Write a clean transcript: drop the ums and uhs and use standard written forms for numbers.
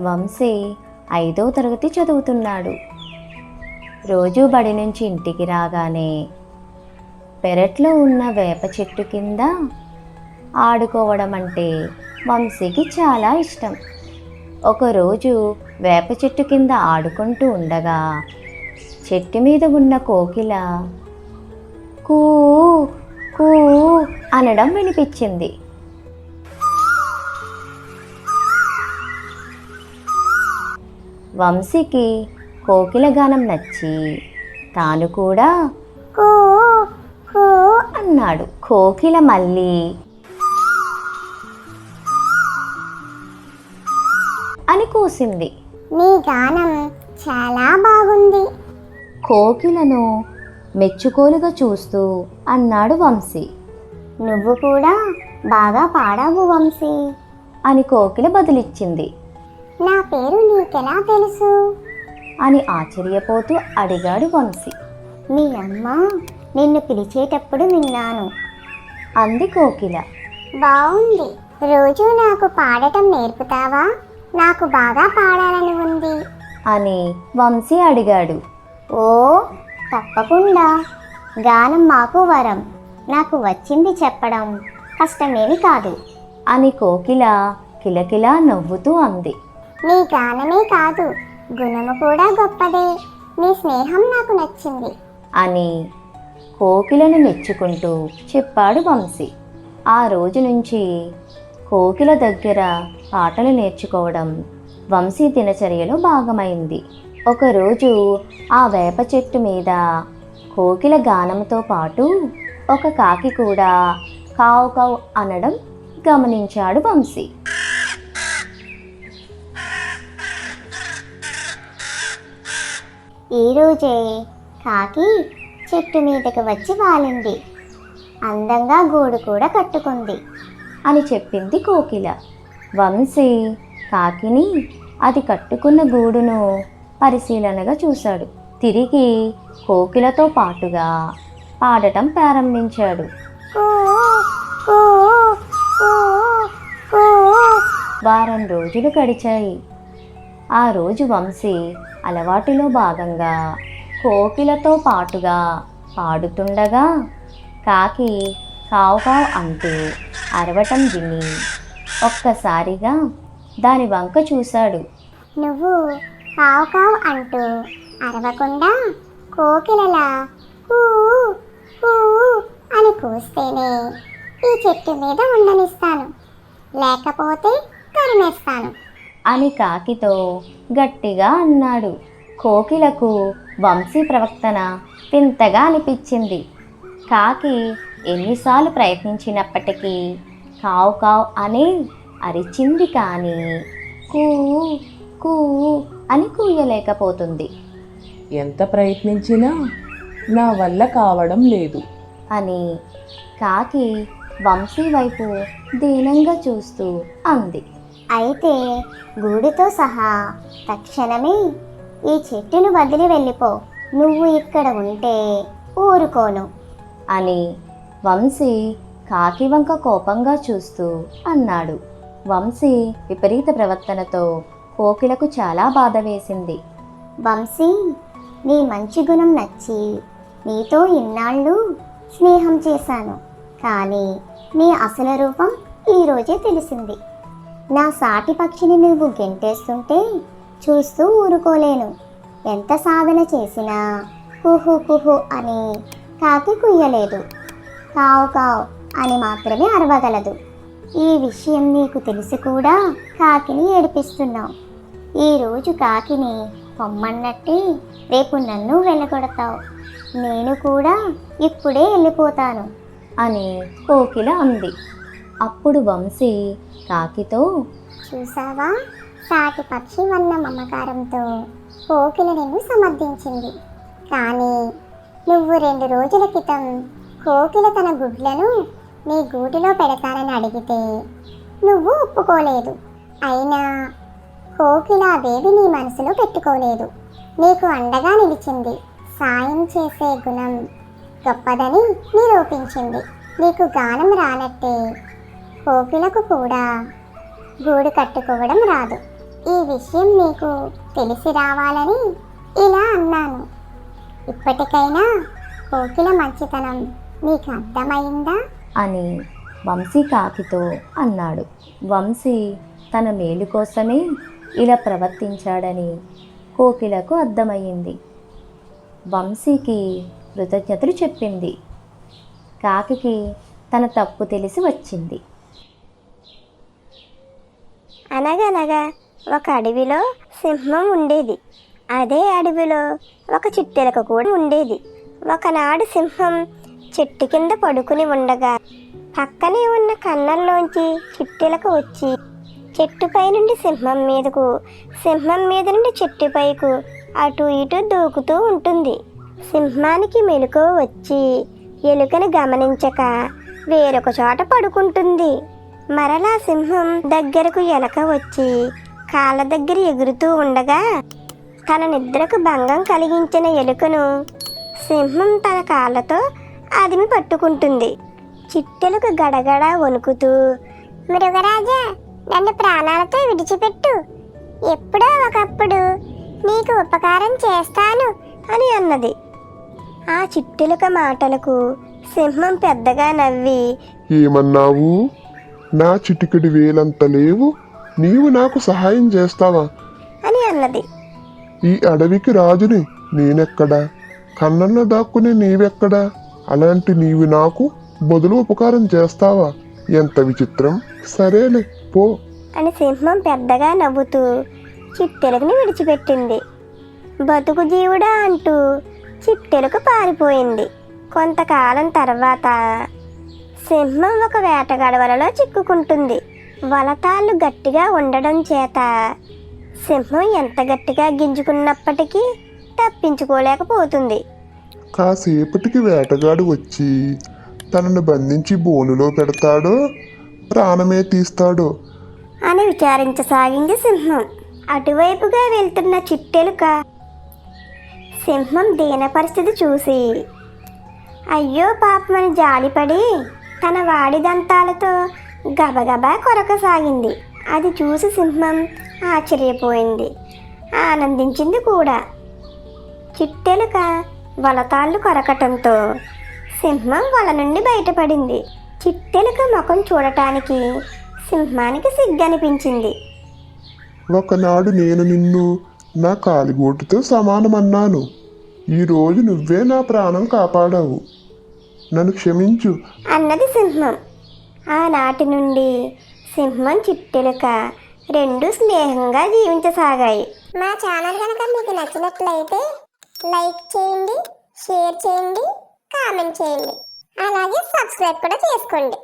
వంశీ 5వ తరగతి చదువుతున్నాడు. రోజూ బడి నుంచి ఇంటికి రాగానే పెరట్లో ఉన్న వేప చెట్టు కింద ఆడుకోవడం అంటే వంశీకి చాలా ఇష్టం. ఒకరోజు వేప చెట్టు కింద ఆడుకుంటూ ఉండగా చెట్టు మీద ఉన్న కోకిల కూ కూ అనడం వినిపించింది. వంశీకి కోకిల గానం నచ్చి తాను కూడా కూ కూ అన్నాడు. కోకిల మళ్ళీ అని కూసింది. నీ గానం చాలా బాగుంది. కోకిలను మెచ్చుకోలుగా చూస్తూ అన్నాడు వంశీ. నువ్వు కూడా బాగా పాడావు వంశీ అని కోకిల బదులిచ్చింది. నా పేరు నీకెలా తెలుసు అని ఆశ్చర్యపోతూ అడిగాడు వంశీ. మీ అమ్మ నిన్ను పిలిచేటప్పుడు విన్నాను అంది కోకిల. బాగుంది. రోజు నాకు పాడటం నేర్పుతావా? నాకు బాగా పాడాలని ఉంది అని వంశీ అడిగాడు. ఓ తప్పకుండా. గానం మాకు వరం. నాకు వచ్చింది చెప్పడం కష్టమేమి కాదు అని కోకిల కిలకిలా నవ్వుతూ అంది. నీ గానమే కాదు, గుణము కూడా గొప్పదే. నీ స్నేహం నాకు నచ్చింది అని కోకిలను మెచ్చుకుంటూ చెప్పాడు వంశీ. ఆ రోజు నుంచి కోకిల దగ్గర పాటలు నేర్చుకోవడం వంశీ దినచర్యలో భాగమైంది. ఒకరోజు ఆ వేప చెట్టు మీద కోకిల గానంతో పాటు ఒక కాకి కూడా కావు కావు అనడం గమనించాడు వంశీ. ఈరోజే కాకి చెట్టు మీదకి వచ్చి వాలింది. అందంగా గూడు కూడా కట్టుకుంది అని చెప్పింది కోకిల. వంశీ కాకిని అది కట్టుకున్న గూడును పరిశీలనగా చూశాడు. తిరిగి కోకిలతో పాటుగా పాడటం ప్రారంభించాడు. వారం రోజులు గడిచాయి. ఆ రోజు వంశీ అలవాటులో భాగంగా కోకిలతో పాటుగా పాడుతుండగా కాకి కావు కావు అంటూ అరవటం విని ఒక్కసారిగా దాని వంక చూశాడు. నువ్వు కావు కావు అంటూ అరవకుండా కోకిలలా కూ కూ అని కూస్తేనే ఈ చెట్టు మీద ఉండనిస్తాను, లేకపోతే తరిమేస్తాను అని కాకితో గట్టిగా అన్నాడు. కోకిలకు వంశీ ప్రవర్తన వింతగా అనిపించింది. కాకి ఎన్నిసార్లు ప్రయత్నించినప్పటికీ కావు కావు అని అరిచింది, కానీ కూ కూ అని కూయలేకపోతుంది. ఎంత ప్రయత్నించినా నా వల్ల కావడం లేదు అని కాకి వంశీ వైపు దీనంగా చూస్తూ అంది. అయితే గూడుతో సహా తక్షణమే ఈ చెట్టును వదిలి వెళ్ళిపో. నువ్వు ఇక్కడ ఉంటే ఊరుకోను అని వంశీ కాకి వంక కోపంగా చూస్తూ అన్నాడు. వంశీ విపరీత ప్రవర్తనతో కోకిలకు చాలా బాధ వేసింది. వంశీ, నీ మంచి గుణం నచ్చి నీతో ఇన్నాళ్ళు స్నేహం చేశాను, కానీ నీ అసలు రూపం ఈరోజే తెలిసింది. నా సాటి పక్షిని నువ్వు గెంటేస్తుంటే చూస్తూ ఊరుకోలేను. ఎంత సాధన చేసినా కుహు కుహు అని కాకి కుయ్యలేదు, కావు కావు అని మాత్రమే అరవగలదు. ఈ విషయం నీకు తెలిసి కూడా కాకిని ఏడిపిస్తున్నావు. ఈరోజు కాకిని పొమ్మన్నట్టే రేపు నన్ను వెళ్ళగొడతావు. నేను కూడా ఇప్పుడే వెళ్ళిపోతాను అని కోకిల అంది. అప్పుడు వంశీ కాకితో, చూసావా, సాటి పక్షి వల్ల మమకారంతో కోకిల నిన్ను సమర్థించింది. కానీ నువ్వు 2 రోజుల క్రితం కోకిల తన గుడ్లను నీ గూటిలో పెడతానని అడిగితే నువ్వు ఒప్పుకోలేదు. అయినా కోకిల అవేవి నీ మనసులో పెట్టుకోలేదు. నీకు అండగా నిలిచింది. సాయం చేసే గుణం గొప్పదని నిరూపించింది. నీకు గానం రానట్టే కోకిలకు కూడా గూడు కట్టుకోవడం రాదు. ఈ విషయం నీకు తెలిసి రావాలని ఇలా అన్నాను. ఇప్పటికైనా కోకిల మంచితనం నీకు అర్థమైందా అని వంశీ కాకితో అన్నాడు. వంశీ తన మేలు కోసమే ఇలా ప్రవర్తించాడని కోకిలకు అర్థమయ్యింది. వంశీకి కృతజ్ఞతలు చెప్పింది. కాకికి తన తప్పు తెలిసి వచ్చింది. అనగనగా ఒక అడవిలో సింహం ఉండేది. అదే అడవిలో ఒక చిట్టెలక కూడా ఉండేది. ఒకనాడు సింహం చెట్టు కింద పడుకుని ఉండగా పక్కనే ఉన్న కన్నంలోంచి చిట్టెలక వచ్చి చెట్టుపై నుండి సింహం మీదకు, సింహం మీద నుండి చెట్టుపైకు అటు ఇటు దూకుతూ ఉంటుంది. సింహానికి మెలకువ వచ్చి ఎలుకని గమనించక వేరొక చోట పడుకుంటుంది. మరలా సింహం దగ్గరకు ఎలక వచ్చి కాళ్ళ దగ్గర ఎగురుతూ ఉండగా తన నిద్రకు భంగం కలిగించిన ఎలుకను సింహం తన కాళ్ళతో అదిమి పట్టుకుంటుంది. చిట్టెలకు గడగడ వణుకుతూ, మృగరాజా, నన్ను ప్రాణాలతో విడిచిపెట్టు. ఎప్పుడో ఒకప్పుడు నీకు ఉపకారం చేస్తాను అని అన్నది. ఆ చిట్టెలుక మాటలకు సింహం పెద్దగా నవ్వి, ఏమన్నావు? నా చిటికెడి వేలంత లేవు, నీవు నాకు సహాయం చేస్తావా? అని అన్నది. ఈ అడవికి రాజుని నేనెక్కడా? కన్నంలో దాక్కునే నీవెక్కడా? అలాంటి నీవు నాకు బదులు ఉపకారం చేస్తావా? ఎంత విచిత్రం! సరేలే, పో అని సింహం పెద్దగా నవ్వుతూ చిట్టెలుకని విడిచిపెట్టింది. బతుకు జీవుడా అంటూ చిట్టెలుక పారిపోయింది. కొంతకాలం తర్వాత సింహం ఒక వేటగాడి వలలో చిక్కుకుంటుంది. వలతాళ్ళు గట్టిగా ఉండడం చేత సింహం ఎంత గట్టిగా గింజుకున్నప్పటికీ తప్పించుకోలేకపోతుంది. కాసేపటికి వేటగాడు వచ్చి తనను బంధించి బోనులో పెడతాడో ప్రాణమే తీస్తాడో అని విచారించసాగింది సింహం. అటువైపుగా వెళ్తున్న చిట్టెలుక సింహం దీన పరిస్థితి చూసి అయ్యో పాపమని జాలిపడి తన వాడి దంతాలతో గబగబా కొరకసాగింది. అది చూసి సింహం ఆశ్చర్యపోయింది, ఆనందించింది కూడా. చిట్టెలుక వలతాళ్ళు కొరకటంతో సింహం వల నుండి బయటపడింది. చిట్టెలుక ముఖం చూడటానికి సింహానికి సిగ్గనిపించింది. ఒకనాడు నేను నిన్ను నా కాలిగోటుతో సమానమన్నాను. ఈరోజు నువ్వే నా ప్రాణం కాపాడావు. నన్ను క్షమించు అన్నది సింహం. ఆనాటి నుండి సింహం చిట్టెలుక రెండు స్నేహంగా జీవించసాగాయి. మా ఛానల్ కనుక మీకు నచ్చినట్లయితే లైక్ చేయండి, షేర్ చేయండి, కామెంట్ చేయండి. అలాగే సబ్స్క్రైబ్ కూడా చేసుకోండి.